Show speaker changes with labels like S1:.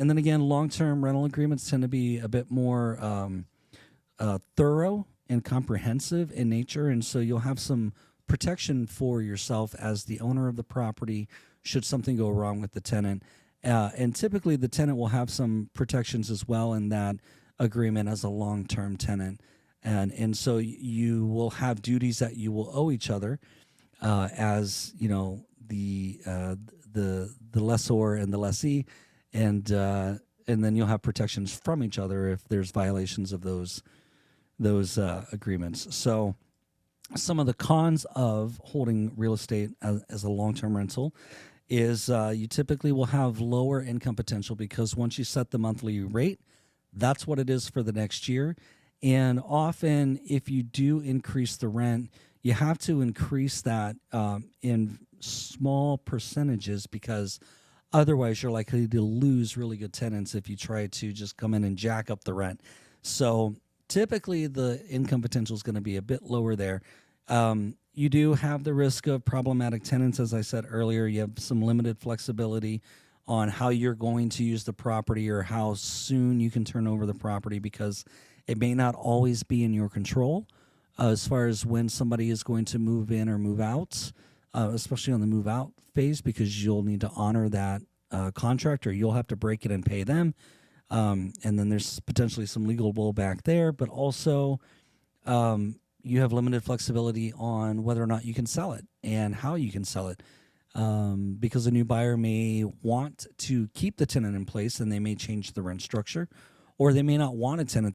S1: And then again, long-term rental agreements tend to be a bit more thorough and comprehensive in nature, and so you'll have some protection for yourself as the owner of the property should something go wrong with the tenant. And typically, the tenant will have some protections as well in that agreement as a long-term tenant, and so you will have duties that you will owe each other as the lessor and the lessee, and then you'll have protections from each other if there's violations of those agreements. So some of the cons of holding real estate as a long-term rental is you typically will have lower income potential because once you set the monthly rate, that's what it is for the next year. And often, if you do increase the rent, you have to increase that in small percentages because otherwise you're likely to lose really good tenants if you try to just come in and jack up the rent. So typically the income potential is going to be a bit lower there. You do have the risk of problematic tenants. As I said earlier, you have some limited flexibility on how you're going to use the property or how soon you can turn over the property because it may not always be in your control as far as when somebody is going to move in or move out, especially on the move out phase, because you'll need to honor that contract or you'll have to break it and pay them. And then there's potentially some legal blowback there, but also you have limited flexibility on whether or not you can sell it and how you can sell it. Because a new buyer may want to keep the tenant in place and they may change the rent structure, or they may not want a tenant